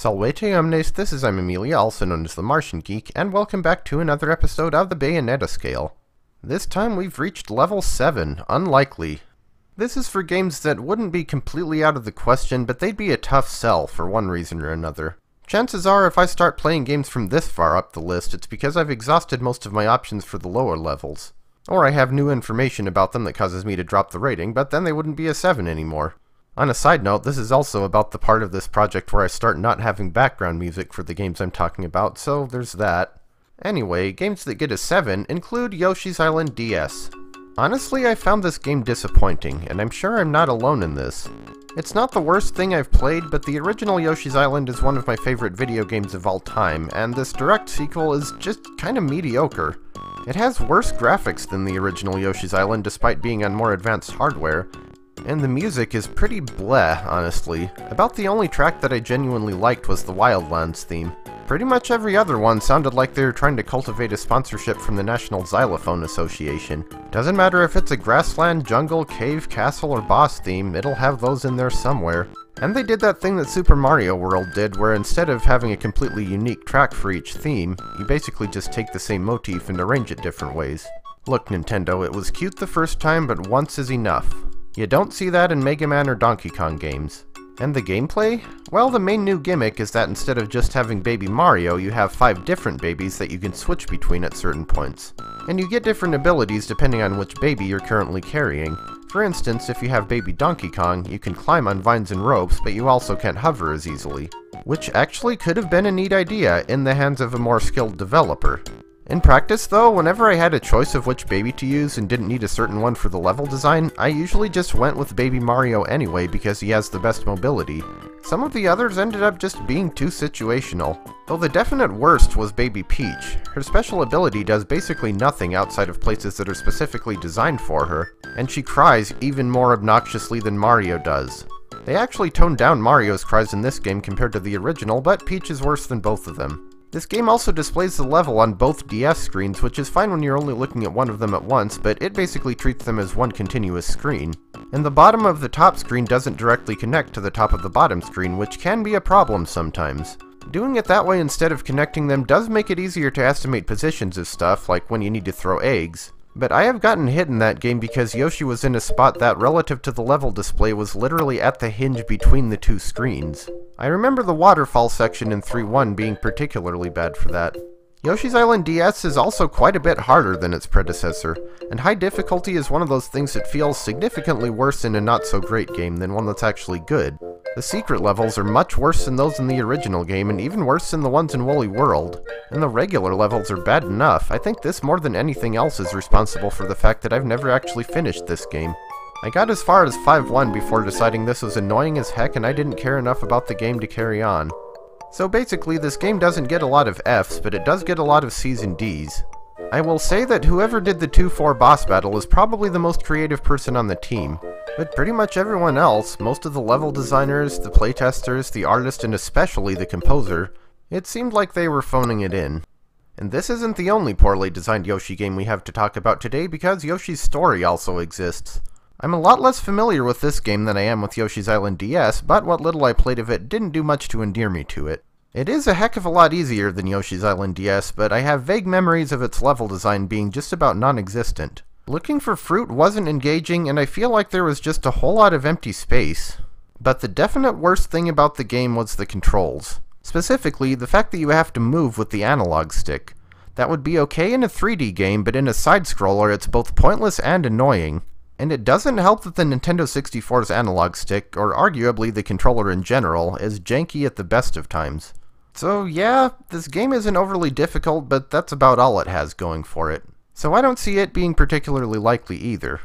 Salvete omnes, this is Amelia, also known as TheMartianGeek, and welcome back to another episode of the Bayonetta scale. This time we've reached level 7, Unlikely. This is for games that wouldn't be completely out of the question, but they'd be a tough sell for one reason or another. Chances are if I start playing games from this far up the list, it's because I've exhausted most of my options for the lower levels. Or I have new information about them that causes me to drop the rating, but then they wouldn't be a 7 anymore. On a side note, this is also about the part of this project where I start not having background music for the games I'm talking about, so there's that. Anyway, games that get a 7 include Yoshis Island ES. Honestly, I found this game disappointing, and I'm sure I'm not alone in this. It's not the worst thing I've played, but the original Yoshi's Island is one of my favorite video games of all time, and this direct sequel is just kinda mediocre. It has worse graphics than the original Yoshi's Island despite being on more advanced hardware, and the music is pretty bleh, honestly. About the only track that I genuinely liked was the Wildlands theme. Pretty much every other one sounded like they were trying to cultivate a sponsorship from the National Xylophone Association. Doesn't matter if it's a grassland, jungle, cave, castle, or boss theme, it'll have those in there somewhere. And they did that thing that Super Mario World did, where instead of having a completely unique track for each theme, you basically just take the same motif and arrange it different ways. Look, Nintendo, it was cute the first time, but once is enough. You don't see that in Mega Man or Donkey Kong games. And the gameplay? Well, the main new gimmick is that instead of just having Baby Mario, you have 5 different babies that you can switch between at certain points. And you get different abilities depending on which baby you're currently carrying. For instance, if you have Baby Donkey Kong, you can climb on vines and ropes, but you also can't hover as easily. Which actually could have been a neat idea in the hands of a more skilled developer. In practice though, whenever I had a choice of which baby to use and didn't need a certain one for the level design, I usually just went with Baby Mario anyway because he has the best mobility. Some of the others ended up just being too situational. Though the definite worst was Baby Peach. Her special ability does basically nothing outside of places that are specifically designed for her, and she cries even more obnoxiously than Mario does. They actually toned down Mario's cries in this game compared to the original, but Peach is worse than both of them. This game also displays the level on both DS screens, which is fine when you're only looking at one of them at once, but it basically treats them as one continuous screen. And the bottom of the top screen doesn't directly connect to the top of the bottom screen, which can be a problem sometimes. Doing it that way instead of connecting them does make it easier to estimate positions of stuff, like when you need to throw eggs. But I have gotten hit in that game because Yoshi was in a spot that, relative to the level display, was literally at the hinge between the two screens. I remember the waterfall section in 3.1 being particularly bad for that. Yoshi's Island DS is also quite a bit harder than its predecessor, and high difficulty is one of those things that feels significantly worse in a not-so-great game than one that's actually good. The secret levels are much worse than those in the original game, and even worse than the ones in Woolly World. And the regular levels are bad enough. I think this more than anything else is responsible for the fact that I've never actually finished this game. I got as far as 5.1 before deciding this was annoying as heck and I didn't care enough about the game to carry on. So basically, this game doesn't get a lot of Fs, but it does get a lot of Cs and Ds. I will say that whoever did the 2-4 boss battle is probably the most creative person on the team. But pretty much everyone else, most of the level designers, the playtesters, the artist, and especially the composer, it seemed like they were phoning it in. And this isn't the only poorly designed Yoshi game we have to talk about today, because Yoshi's Story also exists. I'm a lot less familiar with this game than I am with Yoshi's Island DS, but what little I played of it didn't do much to endear me to it. It is a heck of a lot easier than Yoshi's Island DS, but I have vague memories of its level design being just about non-existent. Looking for fruit wasn't engaging, and I feel like there was just a whole lot of empty space. But the definite worst thing about the game was the controls. Specifically, the fact that you have to move with the analog stick. That would be okay in a 3D game, but in a side-scroller it's both pointless and annoying. And it doesn't help that the Nintendo 64's analog stick, or arguably the controller in general, is janky at the best of times. So yeah, this game isn't overly difficult, but that's about all it has going for it. So I don't see it being particularly likely either.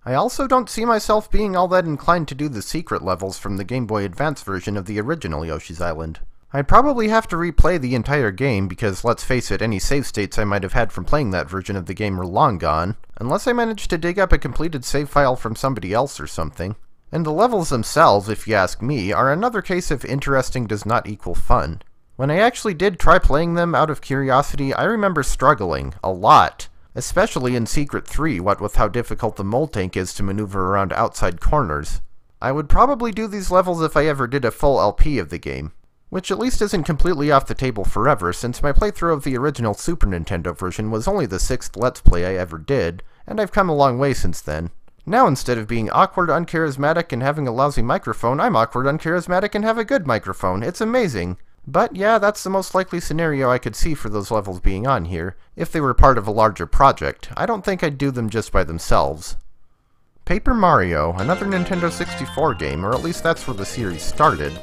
I also don't see myself being all that inclined to do the secret levels from the Game Boy Advance version of the original Yoshi's Island. I'd probably have to replay the entire game because, let's face it, any save states I might have had from playing that version of the game are long gone, unless I managed to dig up a completed save file from somebody else or something. And the levels themselves, if you ask me, are another case of interesting does not equal fun. When I actually did try playing them out of curiosity, I remember struggling, a lot. Especially in Secret 3, what with how difficult the mole tank is to maneuver around outside corners. I would probably do these levels if I ever did a full LP of the game. Which at least isn't completely off the table forever, since my playthrough of the original Super Nintendo version was only the 6th Let's Play I ever did, and I've come a long way since then. Now instead of being awkward, uncharismatic, and having a lousy microphone, I'm awkward, uncharismatic, and have a good microphone. It's amazing. But yeah, that's the most likely scenario I could see for those levels being on here, if they were part of a larger project. I don't think I'd do them just by themselves. Paper Mario, another Nintendo 64 game, or at least that's where the series started.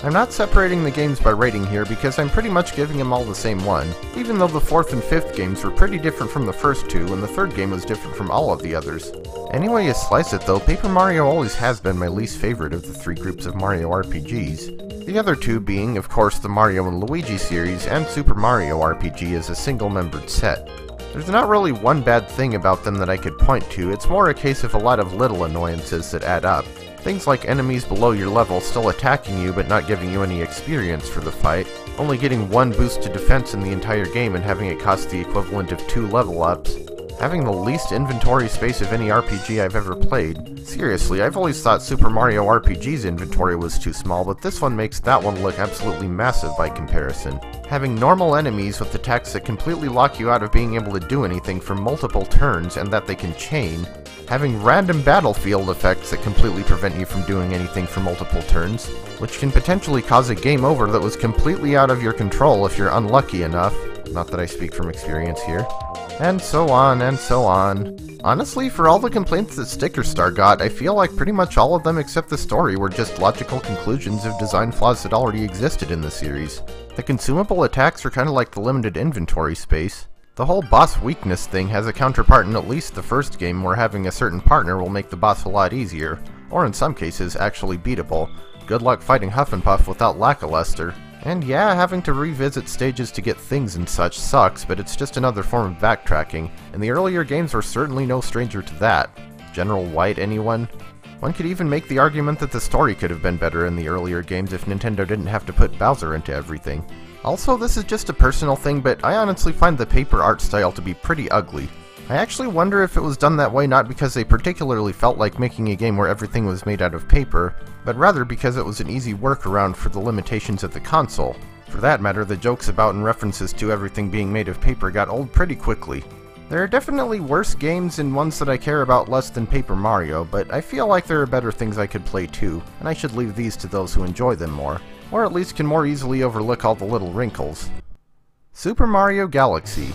I'm not separating the games by rating here because I'm pretty much giving them all the same one, even though the 4th and 5th games were pretty different from the first two, and the 3rd game was different from all of the others. Any way you slice it though, Paper Mario always has been my least favorite of the 3 groups of Mario RPGs, the other 2 being, of course, the Mario and Luigi series and Super Mario RPG as a single-membered set. There's not really one bad thing about them that I could point to, it's more a case of a lot of little annoyances that add up. Things like enemies below your level still attacking you but not giving you any experience for the fight, only getting 1 boost to defense in the entire game and having it cost the equivalent of 2 level ups, having the least inventory space of any RPG I've ever played. Seriously, I've always thought Super Mario RPG's inventory was too small, but this one makes that one look absolutely massive by comparison. Having normal enemies with attacks that completely lock you out of being able to do anything for multiple turns and that they can chain, having random battlefield effects that completely prevent you from doing anything for multiple turns, which can potentially cause a game over that was completely out of your control if you're unlucky enough, not that I speak from experience here, and so on and so on. Honestly, for all the complaints that Sticker Star got, I feel like pretty much all of them except the story were just logical conclusions of design flaws that already existed in the series. The consumable attacks are kinda like the limited inventory space. The whole boss weakness thing has a counterpart in at least the first game where having a certain partner will make the boss a lot easier, or in some cases actually beatable. Good luck fighting Huff and Puff without Lackluster. And yeah, having to revisit stages to get things and such sucks, but it's just another form of backtracking, and the earlier games were certainly no stranger to that. General White, anyone? One could even make the argument that the story could have been better in the earlier games if Nintendo didn't have to put Bowser into everything. Also, this is just a personal thing, but I honestly find the paper art style to be pretty ugly. I actually wonder if it was done that way not because they particularly felt like making a game where everything was made out of paper, but rather because it was an easy workaround for the limitations of the console. For that matter, the jokes about and references to everything being made of paper got old pretty quickly. There are definitely worse games and ones that I care about less than Paper Mario, but I feel like there are better things I could play too, and I should leave these to those who enjoy them more, or at least can more easily overlook all the little wrinkles. Super Mario Galaxy.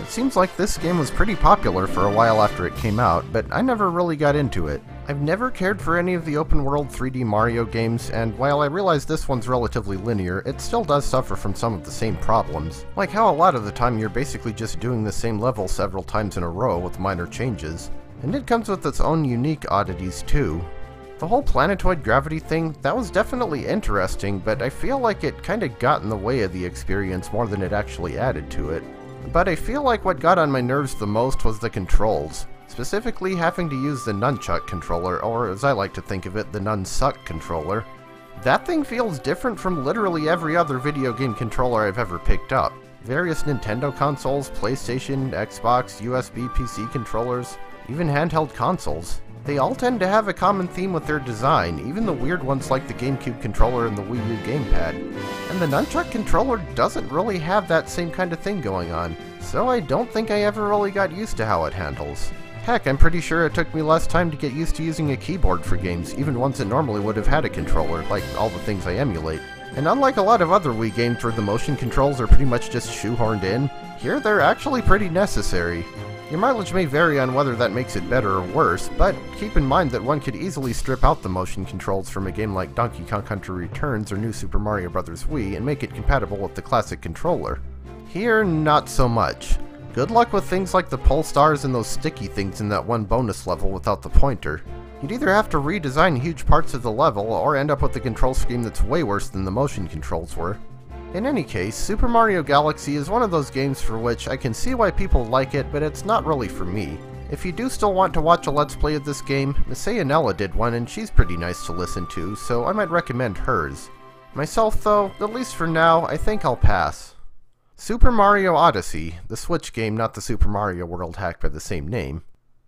It seems like this game was pretty popular for a while after it came out, but I never really got into it. I've never cared for any of the open-world 3D Mario games, and while I realize this one's relatively linear, it still does suffer from some of the same problems. Like how a lot of the time you're basically just doing the same level several times in a row with minor changes. And it comes with its own unique oddities too. The whole planetoid gravity thing, that was definitely interesting, but I feel like it kinda got in the way of the experience more than it actually added to it. But I feel like what got on my nerves the most was the controls, specifically having to use the nunchuck controller, or as I like to think of it, the nunsuck controller. That thing feels different from literally every other video game controller I've ever picked up. Various Nintendo consoles, PlayStation, Xbox, USB PC controllers, even handheld consoles. They all tend to have a common theme with their design, even the weird ones like the GameCube controller and the Wii U gamepad. And the nunchuck controller doesn't really have that same kind of thing going on, so I don't think I ever really got used to how it handles. Heck, I'm pretty sure it took me less time to get used to using a keyboard for games, even ones that normally would have had a controller, like all the things I emulate. And unlike a lot of other Wii games where the motion controls are pretty much just shoehorned in, here they're actually pretty necessary. Your mileage may vary on whether that makes it better or worse, but keep in mind that one could easily strip out the motion controls from a game like Donkey Kong Country Returns or New Super Mario Bros. Wii and make it compatible with the classic controller. Here, not so much. Good luck with things like the pole stars and those sticky things in that one bonus level without the pointer. You'd either have to redesign huge parts of the level, or end up with a control scheme that's way worse than the motion controls were. In any case, Super Mario Galaxy is one of those games for which I can see why people like it, but it's not really for me. If you do still want to watch a Let's Play of this game, Miss Bayonetta did one and she's pretty nice to listen to, so I might recommend hers. Myself though, at least for now, I think I'll pass. Super Mario Odyssey, the Switch game, not the Super Mario World hack by the same name.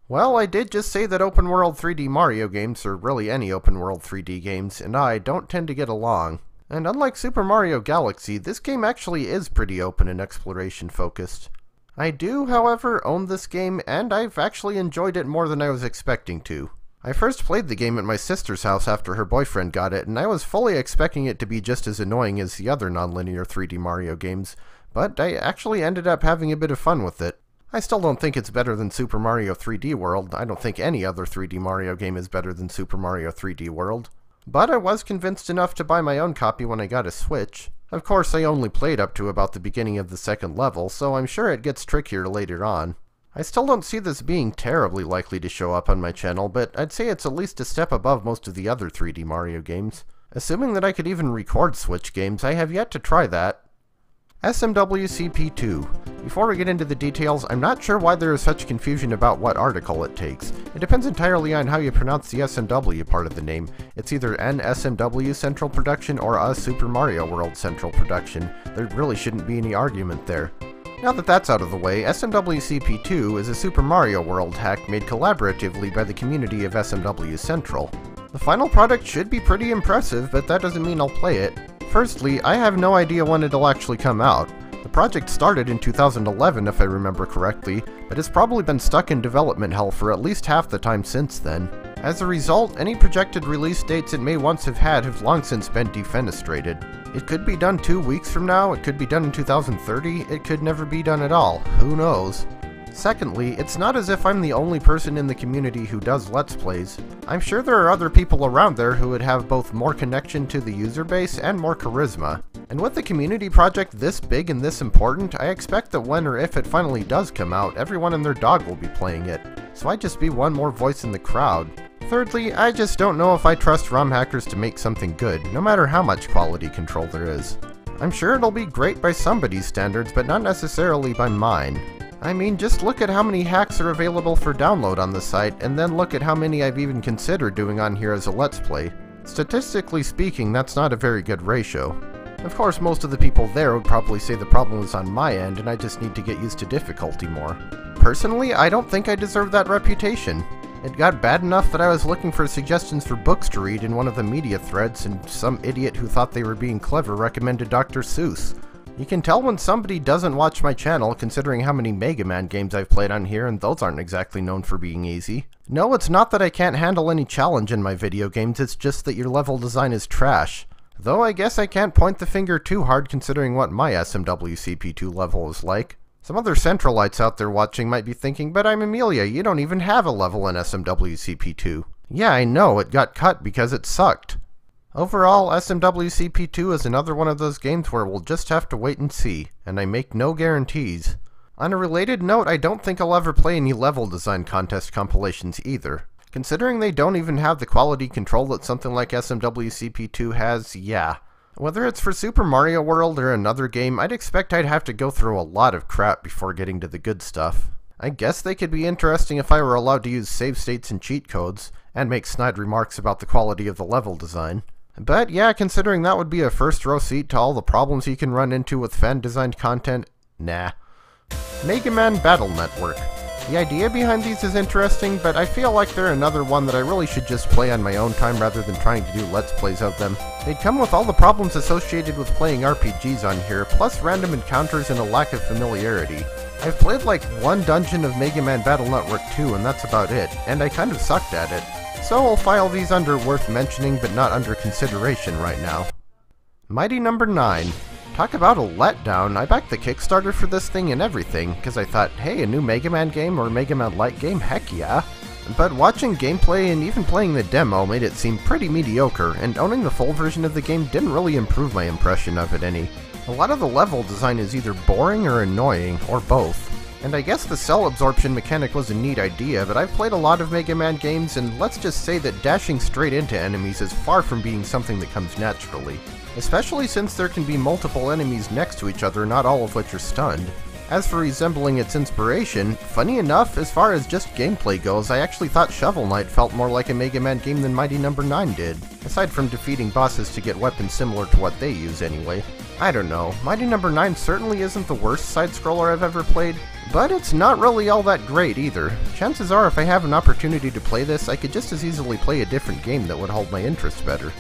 Well, I did just say that open-world 3D Mario games, or really any open-world 3D games, and I don't tend to get along. And unlike Super Mario Galaxy, this game actually is pretty open and exploration focused. I do, however, own this game, and I've actually enjoyed it more than I was expecting to. I first played the game at my sister's house after her boyfriend got it, and I was fully expecting it to be just as annoying as the other non-linear 3D Mario games, but I actually ended up having a bit of fun with it. I still don't think it's better than Super Mario 3D World. I don't think any other 3D Mario game is better than Super Mario 3D World. But I was convinced enough to buy my own copy when I got a Switch. Of course, I only played up to about the beginning of the second level, so I'm sure it gets trickier later on. I still don't see this being terribly likely to show up on my channel, but I'd say it's at least a step above most of the other 3D Mario games. Assuming that I could even record Switch games, I have yet to try that. SMWCP2. Before we get into the details, I'm not sure why there is such confusion about what article it takes. It depends entirely on how you pronounce the SMW part of the name. It's either an SMW Central Production or a Super Mario World Central Production. There really shouldn't be any argument there. Now that that's out of the way, SMWCP2 is a Super Mario World hack made collaboratively by the community of SMW Central. The final product should be pretty impressive, but that doesn't mean I'll play it. Firstly, I have no idea when it'll actually come out. The project started in 2011 if I remember correctly, but it's probably been stuck in development hell for at least half the time since then. As a result, any projected release dates it may once have had have long since been defenestrated. It could be done 2 weeks from now, it could be done in 2030, it could never be done at all, who knows. Secondly, it's not as if I'm the only person in the community who does Let's Plays. I'm sure there are other people around there who would have both more connection to the user base and more charisma. And with the community project this big and this important, I expect that when or if it finally does come out, everyone and their dog will be playing it. So I'd just be one more voice in the crowd. Thirdly, I just don't know if I trust ROM hackers to make something good, no matter how much quality control there is. I'm sure it'll be great by somebody's standards, but not necessarily by mine. I mean, just look at how many hacks are available for download on the site, and then look at how many I've even considered doing on here as a Let's Play. Statistically speaking, that's not a very good ratio. Of course, most of the people there would probably say the problem was on my end, and I just need to get used to difficulty more. Personally, I don't think I deserve that reputation. It got bad enough that I was looking for suggestions for books to read in one of the media threads, and some idiot who thought they were being clever recommended Dr. Seuss. You can tell when somebody doesn't watch my channel, considering how many Mega Man games I've played on here, and those aren't exactly known for being easy. No, it's not that I can't handle any challenge in my video games, it's just that your level design is trash. Though I guess I can't point the finger too hard considering what my SMWCP2 level is like. Some other Centralites out there watching might be thinking, but I'm Amelia, you don't even have a level in SMWCP2. Yeah, I know, it got cut because it sucked. Overall, SMWCP2 is another one of those games where we'll just have to wait and see, and I make no guarantees. On a related note, I don't think I'll ever play any level design contest compilations either. Considering they don't even have the quality control that something like SMWCP2 has, yeah. Whether it's for Super Mario World or another game, I'd expect I'd have to go through a lot of crap before getting to the good stuff. I guess they could be interesting if I were allowed to use save states and cheat codes, and make snide remarks about the quality of the level design. But yeah, considering that would be a first row seat to all the problems you can run into with fan-designed content, nah. Mega Man Battle Network. The idea behind these is interesting, but I feel like they're another one that I really should just play on my own time rather than trying to do Let's Plays of them. They'd come with all the problems associated with playing RPGs on here, plus random encounters and a lack of familiarity. I've played like one dungeon of Mega Man Battle Network 2 and that's about it, and I kind of sucked at it. So I'll file these under worth mentioning but not under consideration right now. Mighty Number 9. Talk about a letdown. I backed the Kickstarter for this thing and everything, because I thought, hey, a new Mega Man game or Mega Man Light game? Heck yeah. But watching gameplay and even playing the demo made it seem pretty mediocre, and owning the full version of the game didn't really improve my impression of it any. A lot of the level design is either boring or annoying, or both. And I guess the cell absorption mechanic was a neat idea, but I've played a lot of Mega Man games, and let's just say that dashing straight into enemies is far from being something that comes naturally. Especially since there can be multiple enemies next to each other, not all of which are stunned. As for resembling its inspiration, funny enough, as far as just gameplay goes, I actually thought Shovel Knight felt more like a Mega Man game than Mighty Number 9 did, aside from defeating bosses to get weapons similar to what they use anyway. I don't know, Mighty Number 9 certainly isn't the worst side-scroller I've ever played, but it's not really all that great either. Chances are if I have an opportunity to play this, I could just as easily play a different game that would hold my interest better.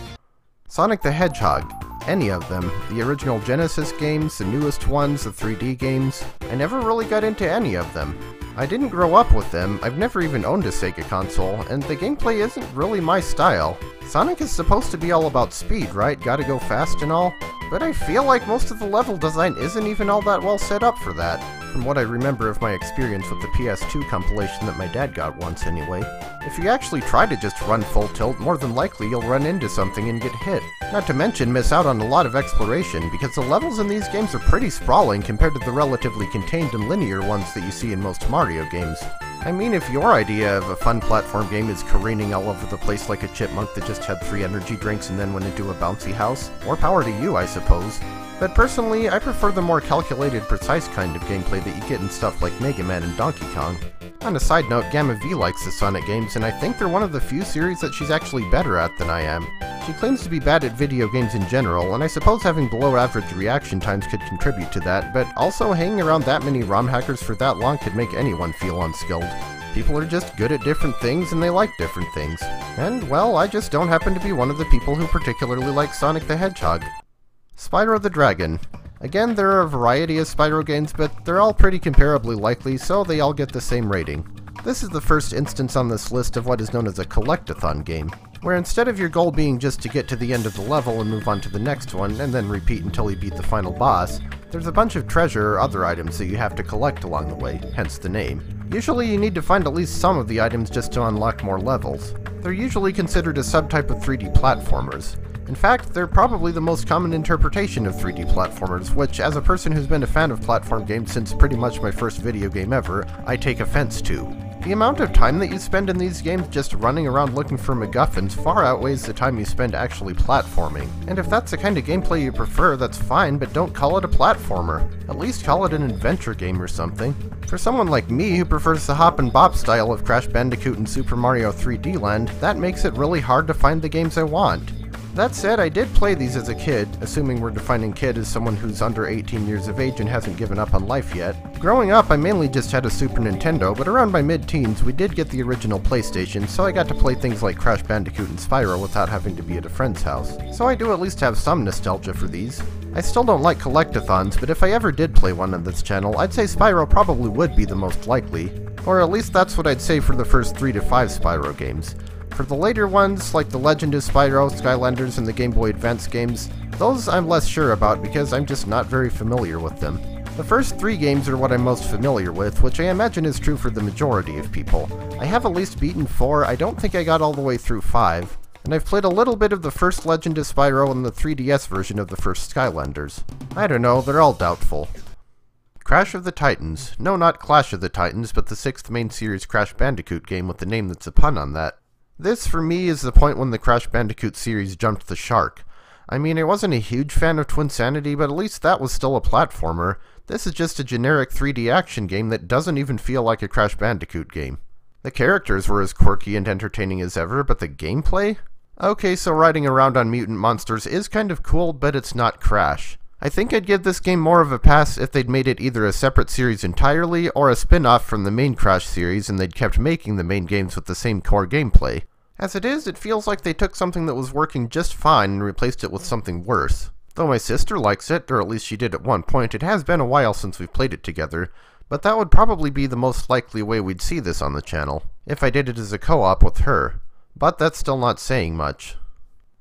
Sonic the Hedgehog. Any of them. The original Genesis games, the newest ones, the 3D games. I never really got into any of them. I didn't grow up with them, I've never even owned a Sega console, and the gameplay isn't really my style. Sonic is supposed to be all about speed, right? Gotta go fast and all? But I feel like most of the level design isn't even all that well set up for that, from what I remember of my experience with the PS2 compilation that my dad got once anyway. If you actually try to just run full tilt, more than likely you'll run into something and get hit. Not to mention miss out on a lot of exploration, because the levels in these games are pretty sprawling compared to the relatively contained and linear ones that you see in most Mario games. I mean, if your idea of a fun platform game is careening all over the place like a chipmunk that just had 3 energy drinks and then went into a bouncy house, more power to you, I suppose. But personally, I prefer the more calculated, precise kind of gameplay that you get in stuff like Mega Man and Donkey Kong. On a side note, Gamma V likes the Sonic games, and I think they're one of the few series that she's actually better at than I am. She claims to be bad at video games in general, and I suppose having below average reaction times could contribute to that, but also hanging around that many ROM hackers for that long could make anyone feel unskilled. People are just good at different things and they like different things. And, well, I just don't happen to be one of the people who particularly like Sonic the Hedgehog. Spyro the Dragon. Again, there are a variety of Spyro games, but they're all pretty comparably likely, so they all get the same rating. This is the first instance on this list of what is known as a collectathon game, where instead of your goal being just to get to the end of the level and move on to the next one, and then repeat until you beat the final boss, there's a bunch of treasure or other items that you have to collect along the way, hence the name. Usually you need to find at least some of the items just to unlock more levels. They're usually considered a subtype of 3D platformers. In fact, they're probably the most common interpretation of 3D platformers, which, as a person who's been a fan of platform games since pretty much my first video game ever, I take offense to. The amount of time that you spend in these games just running around looking for MacGuffins far outweighs the time you spend actually platforming. And if that's the kind of gameplay you prefer, that's fine, but don't call it a platformer. At least call it an adventure game or something. For someone like me who prefers the hop and bop style of Crash Bandicoot and Super Mario 3D Land, that makes it really hard to find the games I want. That said, I did play these as a kid, assuming we're defining kid as someone who's under 18 years of age and hasn't given up on life yet. Growing up, I mainly just had a Super Nintendo, but around my mid-teens, we did get the original PlayStation, so I got to play things like Crash Bandicoot and Spyro without having to be at a friend's house. So I do at least have some nostalgia for these. I still don't like collectathons, but if I ever did play one on this channel, I'd say Spyro probably would be the most likely. Or at least that's what I'd say for the first 3 to 5 Spyro games. For the later ones, like The Legend of Spyro, Skylanders, and the Game Boy Advance games, those I'm less sure about because I'm just not very familiar with them. The first 3 games are what I'm most familiar with, which I imagine is true for the majority of people. I have at least beaten 4, I don't think I got all the way through 5, and I've played a little bit of the first Legend of Spyro and the 3DS version of the first Skylanders. I don't know, they're all doubtful. Crash of the Titans. No, not Clash of the Titans, but the 6th main series Crash Bandicoot game with the name that's a pun on that. This, for me, is the point when the Crash Bandicoot series jumped the shark. I mean, I wasn't a huge fan of Twinsanity, but at least that was still a platformer. This is just a generic 3D action game that doesn't even feel like a Crash Bandicoot game. The characters were as quirky and entertaining as ever, but the gameplay? Okay, so riding around on mutant monsters is kind of cool, but it's not Crash. I think I'd give this game more of a pass if they'd made it either a separate series entirely, or a spin-off from the main Crash series and they'd kept making the main games with the same core gameplay. As it is, it feels like they took something that was working just fine and replaced it with something worse. Though my sister likes it, or at least she did at one point, it has been a while since we've played it together, but that would probably be the most likely way we'd see this on the channel, if I did it as a co-op with her. But that's still not saying much.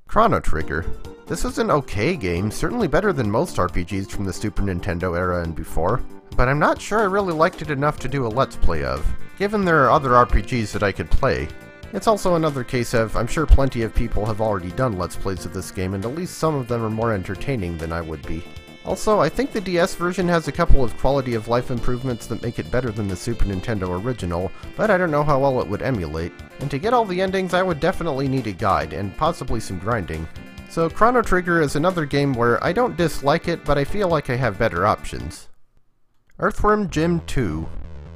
Chrono Trigger. This was an okay game, certainly better than most RPGs from the Super Nintendo era and before, but I'm not sure I really liked it enough to do a Let's Play of, given there are other RPGs that I could play. It's also another case of, I'm sure plenty of people have already done Let's Plays of this game, and at least some of them are more entertaining than I would be. Also, I think the DS version has a couple of quality of life improvements that make it better than the Super Nintendo original, but I don't know how well it would emulate. And to get all the endings, I would definitely need a guide, and possibly some grinding. So Chrono Trigger is another game where I don't dislike it, but I feel like I have better options. Earthworm Jim 2.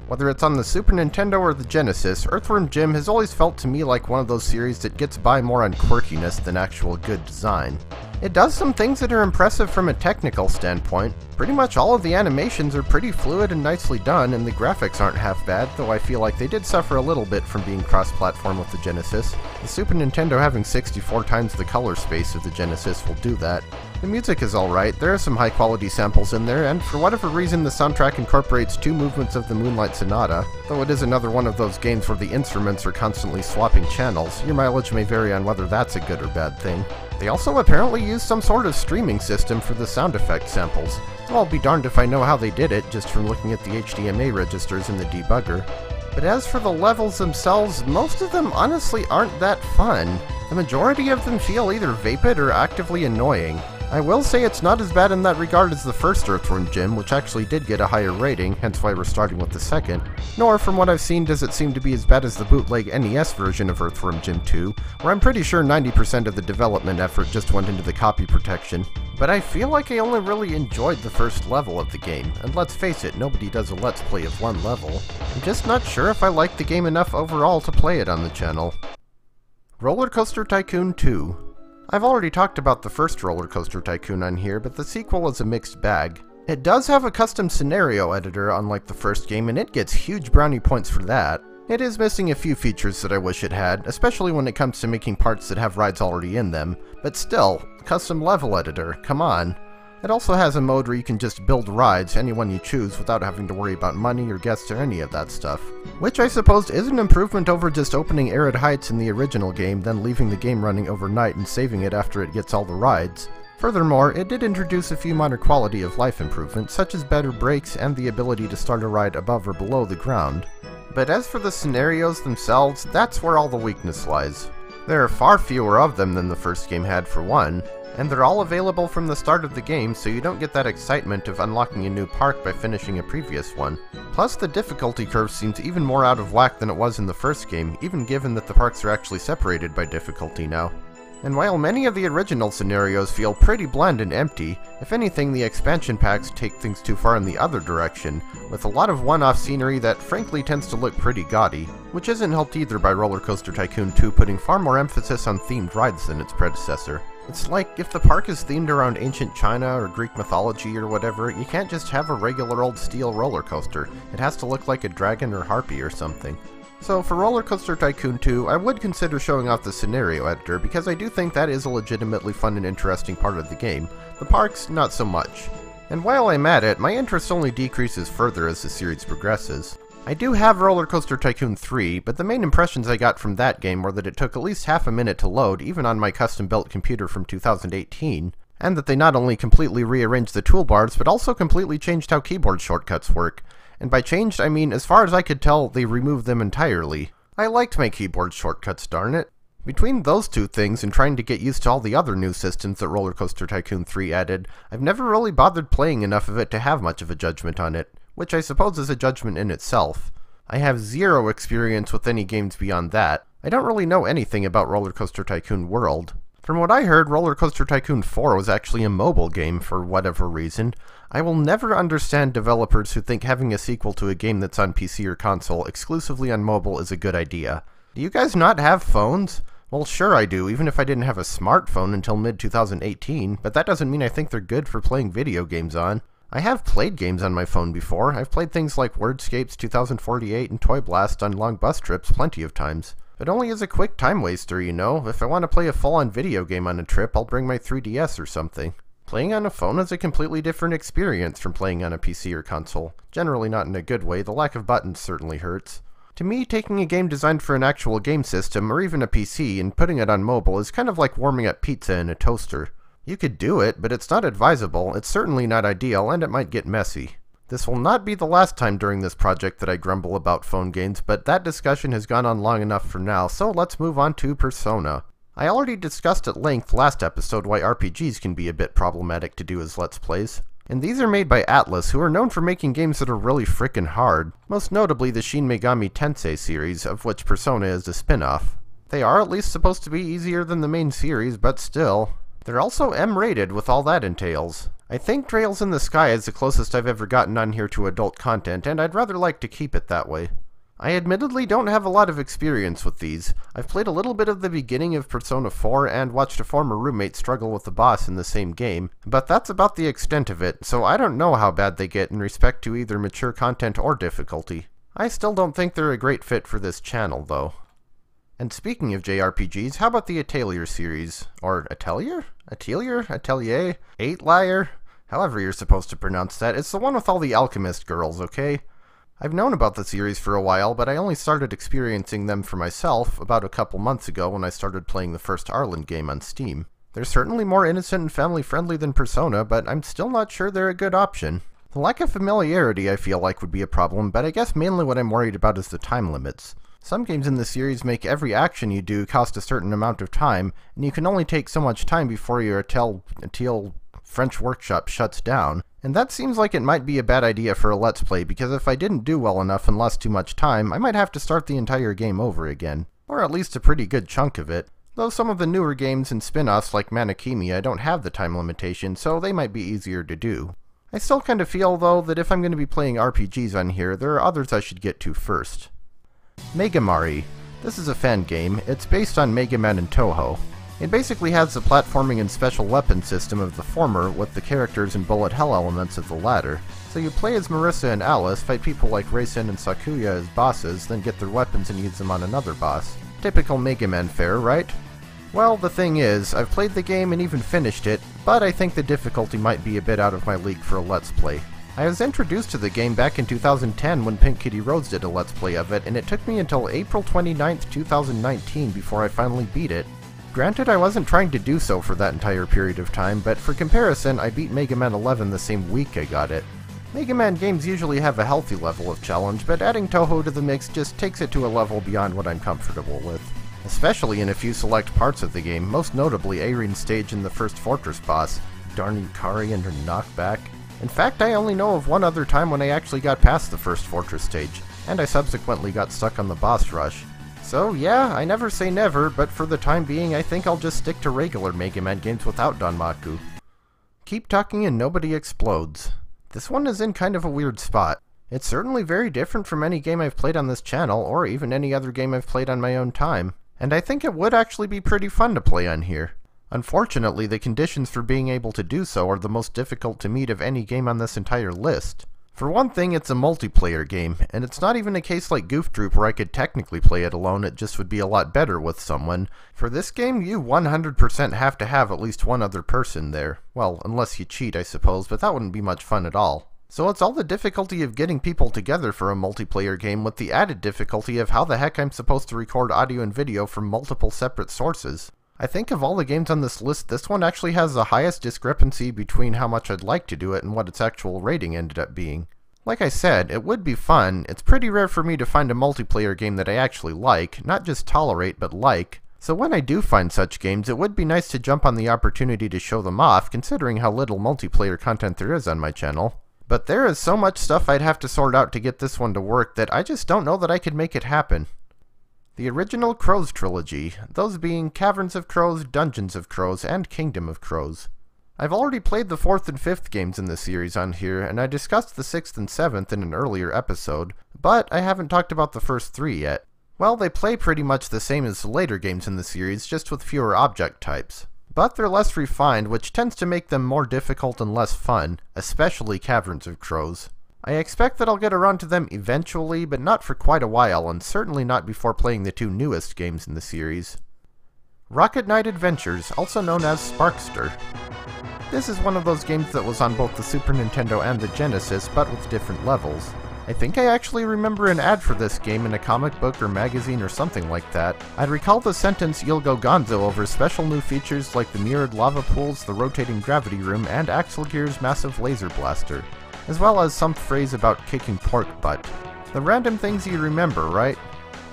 Whether it's on the Super Nintendo or the Genesis, Earthworm Jim has always felt to me like one of those series that gets by more on quirkiness than actual good design. It does some things that are impressive from a technical standpoint. Pretty much all of the animations are pretty fluid and nicely done, and the graphics aren't half bad, though I feel like they did suffer a little bit from being cross-platform with the Genesis. The Super Nintendo having 64 times the color space of the Genesis will do that. The music is alright, there are some high quality samples in there, and for whatever reason the soundtrack incorporates 2 movements of the Moonlight Sonata, though it is another one of those games where the instruments are constantly swapping channels. Your mileage may vary on whether that's a good or bad thing. They also apparently use some sort of streaming system for the sound effect samples. I'll be darned if I know how they did it, just from looking at the HDMA registers in the debugger. But as for the levels themselves, most of them honestly aren't that fun. The majority of them feel either vapid or actively annoying. I will say it's not as bad in that regard as the first Earthworm Jim, which actually did get a higher rating, hence why we're starting with the second, nor from what I've seen does it seem to be as bad as the bootleg NES version of Earthworm Jim 2, where I'm pretty sure 90% of the development effort just went into the copy protection. But I feel like I only really enjoyed the first level of the game, and let's face it, nobody does a Let's Play of one level. I'm just not sure if I like the game enough overall to play it on the channel. RollerCoaster Tycoon 2. I've already talked about the first RollerCoaster Tycoon on here, but the sequel is a mixed bag. It does have a custom scenario editor unlike the first game, and it gets huge brownie points for that. It is missing a few features that I wish it had, especially when it comes to making parts that have rides already in them, but still, custom level editor, come on. It also has a mode where you can just build rides, any one you choose, without having to worry about money or guests or any of that stuff. Which I suppose is an improvement over just opening Arid Heights in the original game, then leaving the game running overnight and saving it after it gets all the rides. Furthermore, it did introduce a few minor quality of life improvements, such as better brakes and the ability to start a ride above or below the ground. But as for the scenarios themselves, that's where all the weakness lies. There are far fewer of them than the first game had for one, and they're all available from the start of the game, so you don't get that excitement of unlocking a new park by finishing a previous one. Plus, the difficulty curve seems even more out of whack than it was in the first game, even given that the parks are actually separated by difficulty now. And while many of the original scenarios feel pretty bland and empty, if anything the expansion packs take things too far in the other direction, with a lot of one-off scenery that frankly tends to look pretty gaudy, which isn't helped either by RollerCoaster Tycoon 2 putting far more emphasis on themed rides than its predecessor. It's like, if the park is themed around ancient China or Greek mythology or whatever, you can't just have a regular old steel roller coaster. It has to look like a dragon or harpy or something. So for RollerCoaster Tycoon 2, I would consider showing off the scenario editor because I do think that is a legitimately fun and interesting part of the game. The parks, not so much. And while I'm at it, my interest only decreases further as the series progresses. I do have RollerCoaster Tycoon 3, but the main impressions I got from that game were that it took at least half a minute to load, even on my custom-built computer from 2018, and that they not only completely rearranged the toolbars, but also completely changed how keyboard shortcuts work. And by changed, I mean, as far as I could tell, they removed them entirely. I liked my keyboard shortcuts, darn it. Between those two things and trying to get used to all the other new systems that RollerCoaster Tycoon 3 added, I've never really bothered playing enough of it to have much of a judgment on it, which I suppose is a judgment in itself. I have zero experience with any games beyond that. I don't really know anything about RollerCoaster Tycoon World. From what I heard, RollerCoaster Tycoon 4 was actually a mobile game for whatever reason. I will never understand developers who think having a sequel to a game that's on PC or console exclusively on mobile is a good idea. Do you guys not have phones? Well, sure I do, even if I didn't have a smartphone until mid-2018, but that doesn't mean I think they're good for playing video games on. I have played games on my phone before. I've played things like Wordscapes 2048 and Toy Blast on long bus trips plenty of times. But only as a quick time waster, you know. If I want to play a full-on video game on a trip, I'll bring my 3DS or something. Playing on a phone is a completely different experience from playing on a PC or console. Generally not in a good way, the lack of buttons certainly hurts. To me, taking a game designed for an actual game system, or even a PC, and putting it on mobile is kind of like warming up pizza in a toaster. You could do it, but it's not advisable, it's certainly not ideal, and it might get messy. This will not be the last time during this project that I grumble about phone games, but that discussion has gone on long enough for now, so let's move on to Persona. I already discussed at length last episode why RPGs can be a bit problematic to do as Let's Plays. And these are made by Atlus, who are known for making games that are really frickin' hard, most notably the Shin Megami Tensei series, of which Persona is a spin-off. They are at least supposed to be easier than the main series, but still. They're also M-rated with all that entails. I think Trails in the Sky is the closest I've ever gotten on here to adult content, and I'd rather like to keep it that way. I admittedly don't have a lot of experience with these. I've played a little bit of the beginning of Persona 4 and watched a former roommate struggle with the boss in the same game, but that's about the extent of it, so I don't know how bad they get in respect to either mature content or difficulty. I still don't think they're a great fit for this channel, though. And speaking of JRPGs, how about the Atelier series? Or Atelier? Atelier? Eight Liar? However you're supposed to pronounce that. It's the one with all the alchemist girls, okay? I've known about the series for a while, but I only started experiencing them for myself about a couple months ago when I started playing the first Arland game on Steam. They're certainly more innocent and family-friendly than Persona, but I'm still not sure they're a good option. The lack of familiarity I feel like would be a problem, but I guess mainly what I'm worried about is the time limits. Some games in the series make every action you do cost a certain amount of time, and you can only take so much time before your Atelier French workshop shuts down. And that seems like it might be a bad idea for a Let's Play, because if I didn't do well enough and lost too much time, I might have to start the entire game over again. Or at least a pretty good chunk of it. Though some of the newer games and spin-offs like Manakimia don't have the time limitation, so they might be easier to do. I still kind of feel, though, that if I'm going to be playing RPGs on here, there are others I should get to first. MegaMari. This is a fan game. It's based on Mega Man and Toho. It basically has the platforming and special weapon system of the former, with the characters and bullet hell elements of the latter. So you play as Marissa and Alice, fight people like Raisin and Sakuya as bosses, then get their weapons and use them on another boss. Typical Mega Man fare, right? Well, the thing is, I've played the game and even finished it, but I think the difficulty might be a bit out of my league for a Let's Play. I was introduced to the game back in 2010 when Pink Kitty Rhodes did a Let's Play of it, and it took me until April 29th, 2019 before I finally beat it. Granted, I wasn't trying to do so for that entire period of time, but for comparison, I beat Mega Man 11 the same week I got it. Mega Man games usually have a healthy level of challenge, but adding Toho to the mix just takes it to a level beyond what I'm comfortable with. Especially in a few select parts of the game, most notably Airine's stage in the first Fortress boss. Darn Yukari and her knockback. In fact, I only know of one other time when I actually got past the first Fortress stage, and I subsequently got stuck on the boss rush. So yeah, I never say never, but for the time being I think I'll just stick to regular Mega Man games without Danmaku. Keep talking and nobody explodes. This one is in kind of a weird spot. It's certainly very different from any game I've played on this channel, or even any other game I've played on my own time. And I think it would actually be pretty fun to play on here. Unfortunately, the conditions for being able to do so are the most difficult to meet of any game on this entire list. For one thing, it's a multiplayer game, and it's not even a case like Goof Troop where I could technically play it alone, it just would be a lot better with someone. For this game, you 100% have to have at least one other person there. Well, unless you cheat, I suppose, but that wouldn't be much fun at all. So it's all the difficulty of getting people together for a multiplayer game with the added difficulty of how the heck I'm supposed to record audio and video from multiple separate sources. I think of all the games on this list, this one actually has the highest discrepancy between how much I'd like to do it and what its actual rating ended up being. Like I said, it would be fun. It's pretty rare for me to find a multiplayer game that I actually like, not just tolerate, but like. So when I do find such games, it would be nice to jump on the opportunity to show them off, considering how little multiplayer content there is on my channel. But there is so much stuff I'd have to sort out to get this one to work that I just don't know that I could make it happen. The original Kroz trilogy, those being Caverns of Kroz, Dungeons of Kroz, and Kingdom of Kroz. I've already played the 4th and 5th games in the series on here, and I discussed the 6th and 7th in an earlier episode, but I haven't talked about the first 3 yet. Well, they play pretty much the same as the later games in the series, just with fewer object types. But they're less refined, which tends to make them more difficult and less fun, especially Caverns of Kroz. I expect that I'll get around to them eventually, but not for quite a while, and certainly not before playing the 2 newest games in the series. Rocket Knight Adventures, also known as Sparkster. This is one of those games that was on both the Super Nintendo and the Genesis, but with different levels. I think I actually remember an ad for this game in a comic book or magazine or something like that. I'd recall the sentence "You'll go gonzo" over special new features like the mirrored lava pools, the rotating gravity room, and Axel Gear's massive laser blaster, as well as some phrase about kicking pork butt. The random things you remember, right?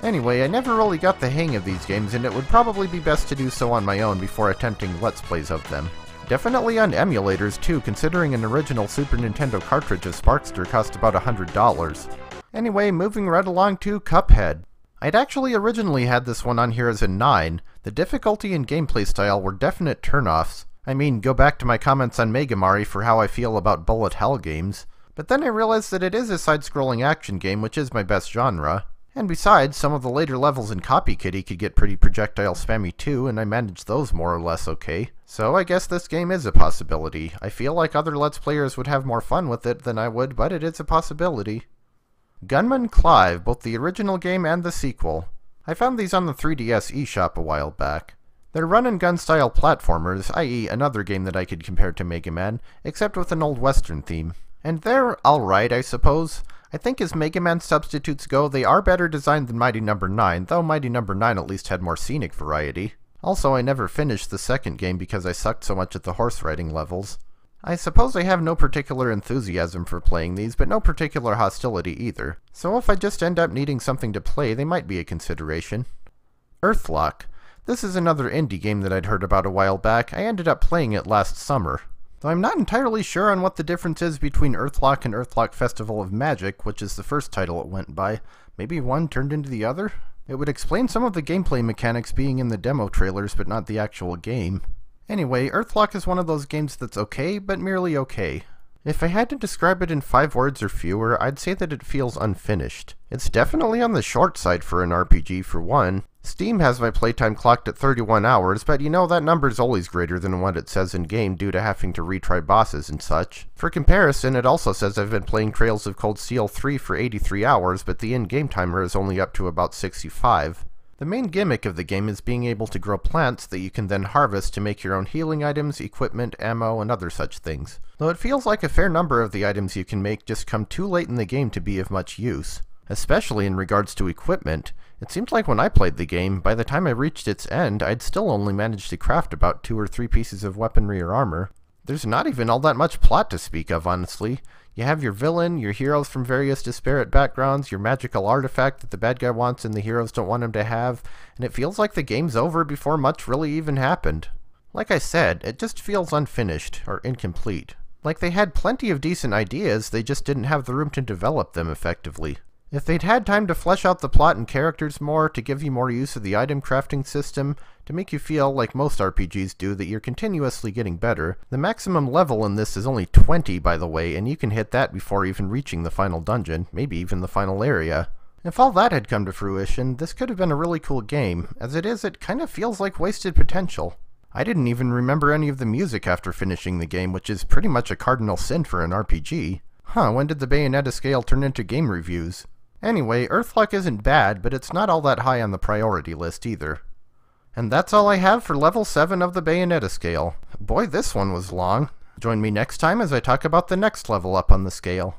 Anyway, I never really got the hang of these games, and it would probably be best to do so on my own before attempting Let's Plays of them. Definitely on emulators too, considering an original Super Nintendo cartridge of Sparkster cost about $100. Anyway, moving right along to Cuphead. I'd actually originally had this one on here as a 9. The difficulty and gameplay style were definite turnoffs. I mean, go back to my comments on MegaMari for how I feel about bullet hell games. But then I realized that it is a side-scrolling action game, which is my best genre. And besides, some of the later levels in Copy Kitty could get pretty projectile spammy too, and I managed those more or less okay. So I guess this game is a possibility. I feel like other Let's Players would have more fun with it than I would, but it is a possibility. Gunman Clive, both the original game and the sequel. I found these on the 3DS eShop a while back. They're run-and-gun style platformers, i.e. another game that I could compare to Mega Man, except with an old Western theme. And they're alright, I suppose. I think as Mega Man substitutes go, they are better designed than Mighty No. 9, though Mighty No. 9 at least had more scenic variety. Also, I never finished the second game because I sucked so much at the horse riding levels. I suppose I have no particular enthusiasm for playing these, but no particular hostility either. So if I just end up needing something to play, they might be a consideration. Earthlock. This is another indie game that I'd heard about a while back. I ended up playing it last summer. Though I'm not entirely sure on what the difference is between Earthlock and Earthlock Festival of Magic, which is the first title it went by. Maybe one turned into the other? It would explain some of the gameplay mechanics being in the demo trailers, but not the actual game. Anyway, Earthlock is one of those games that's okay, but merely okay. If I had to describe it in 5 words or fewer, I'd say that it feels unfinished. It's definitely on the short side for an RPG for one. Steam has my playtime clocked at 31 hours, but you know that number's always greater than what it says in-game due to having to retry bosses and such. For comparison, it also says I've been playing Trails of Cold Steel 3 for 83 hours, but the in-game timer is only up to about 65. The main gimmick of the game is being able to grow plants that you can then harvest to make your own healing items, equipment, ammo, and other such things. Though it feels like a fair number of the items you can make just come too late in the game to be of much use. Especially in regards to equipment. It seemed like when I played the game, by the time I reached its end, I'd still only managed to craft about 2 or 3 pieces of weaponry or armor. There's not even all that much plot to speak of, honestly. You have your villain, your heroes from various disparate backgrounds, your magical artifact that the bad guy wants and the heroes don't want him to have, and it feels like the game's over before much really even happened. Like I said, it just feels unfinished, or incomplete. Like they had plenty of decent ideas, they just didn't have the room to develop them effectively. If they'd had time to flesh out the plot and characters more, to give you more use of the item crafting system, to make you feel, like most RPGs do, that you're continuously getting better. The maximum level in this is only 20, by the way, and you can hit that before even reaching the final dungeon, maybe even the final area. If all that had come to fruition, this could have been a really cool game. As it is, it kind of feels like wasted potential. I didn't even remember any of the music after finishing the game, which is pretty much a cardinal sin for an RPG. When did the Bayonetta scale turn into game reviews? Anyway, Earthlock isn't bad, but it's not all that high on the priority list either. And that's all I have for level 7 of the Bayonetta scale. Boy, this one was long. Join me next time as I talk about the next level up on the scale.